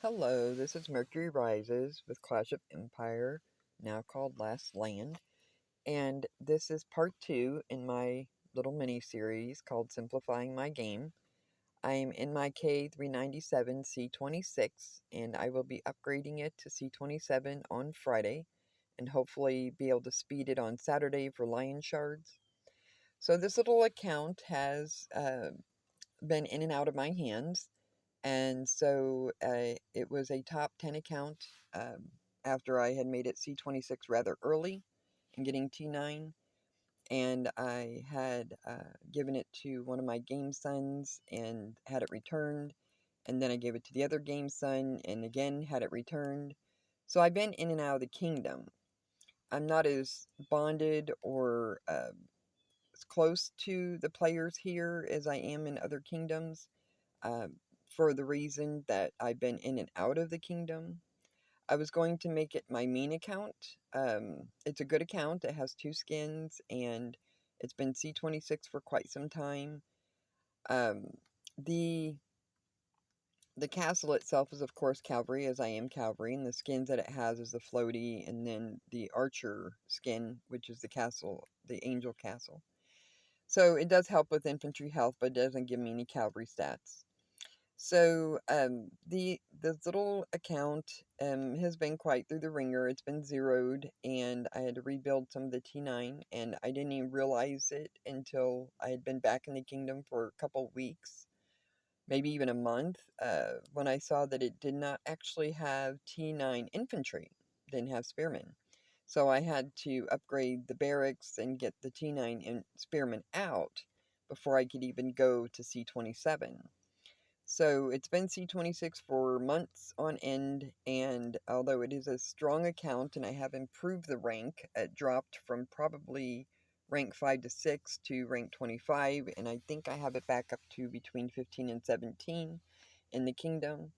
Hello, this is Mercury Rises with Clash of Empire, now called Last Land, and this is part 2 in my little mini-series called Simplifying My Game. I am in my K397 C26, and I will be upgrading it to C27 on Friday, and hopefully be able to speed it on Saturday for Lion Shards. So this little account has been in and out of my hands. And so it was a top 10 account after I had made it C26 rather early and getting T9. And I had given it to one of my game sons and had it returned. And then I gave it to the other game son and again had it returned. So I've been in and out of the kingdom. I'm not as bonded or as close to the players here as I am in other kingdoms um, for the reason that I've been in and out of the kingdom. I was going to make it my main account. It's a good account. It has 2 skins and it's been C26 for quite some time. Um, the the castle itself is of course cavalry, as I am cavalry, and the skins that it has is the floaty and then the archer skin, which is the castle, the angel castle. So it does help with infantry health, but it doesn't give me any cavalry stats. So this little account has been quite through the ringer. It's been zeroed, and I had to rebuild some of the T9, and I didn't even realize it until I had been back in the kingdom for a couple weeks, maybe even a month, when I saw that it did not actually have T9 infantry, didn't have spearmen. So I had to upgrade the barracks and get the T9 spearmen out before I could even go to C27. So it's been C26 for months on end, and although it is a strong account and I have improved the rank, it dropped from probably rank 5 to 6 to rank 25, and I think I have it back up to between 15 and 17 in the kingdom,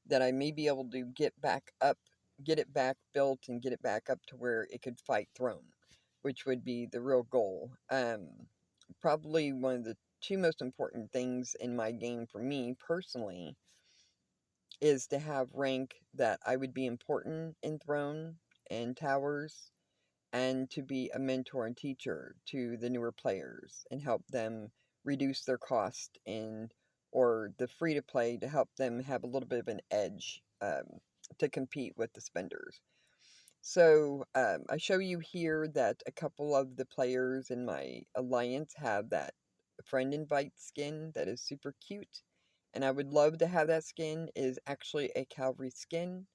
that I may be able to get back up, get it back built, and get it back up to where it could fight throne, which would be the real goal. Probably one of the 2 most important things in my game for me personally is to have rank that I would be important in throne and towers, and to be a mentor and teacher to the newer players and help them reduce their cost in, or the free to play, to help them have a little bit of an edge to compete with the spenders. So I show you here that a couple of the players in my alliance have that friend invite skin that is super cute, and I would love to have that skin. It is actually a cavalry skin,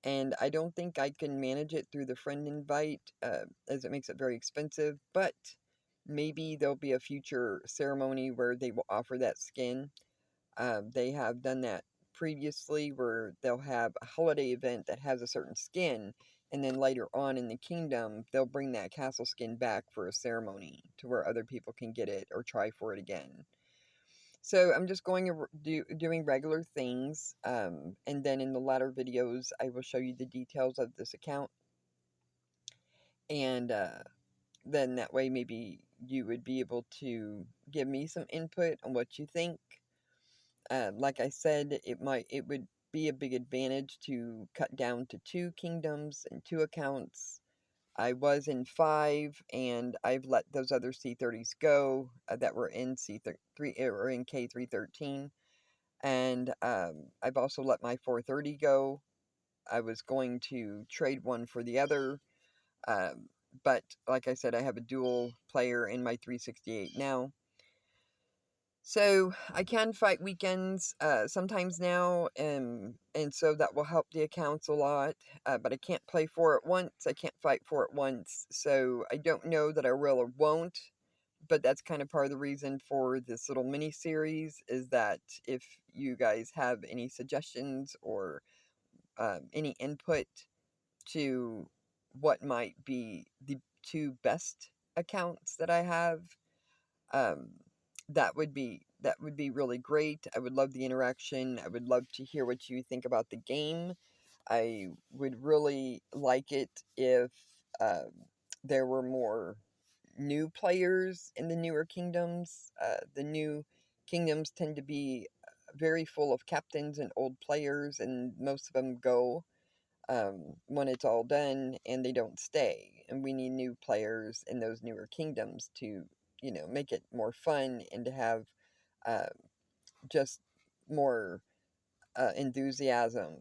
and I don't think I can manage it through the friend invite, as it makes it very expensive, but maybe there'll be a future ceremony where they will offer that skin. They have done that previously where they'll have a holiday event that has a certain skin, and then later on in the kingdom, they'll bring that castle skin back for a ceremony to where other people can get it or try for it again. So I'm just going to doing regular things, and then in the latter videos, I will show you the details of this account, and then that way maybe you would be able to give me some input on what you think. Like I said, it would be a big advantage to cut down to 2 kingdoms and 2 accounts. I was in 5, and I've let those other C30s go that were in C3 or in K313. And I've also let my 430 go. I was going to trade one for the other, um, but like I said, I have a dual player in my 368 now. So I can fight weekends sometimes now, and so that will help the accounts a lot. But I can't play 4 at once. I can't fight 4 at once. So I don't know that I will or won't. But that's kind of part of the reason for this little mini series, is that if you guys have any suggestions or any input to what might be the 2 best accounts that I have, um, that would be really great. I would love the interaction. I would love to hear what you think about the game. I would really like it if uh, there were more new players in the newer kingdoms. The new kingdoms tend to be very full of captains and old players, and most of them go when it's all done, and they don't stay. And we need new players in those newer kingdoms to, make it more fun and to have uh, just more enthusiasm.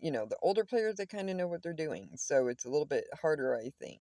The older players, they kind of know what they're doing, so it's a little bit harder, I think.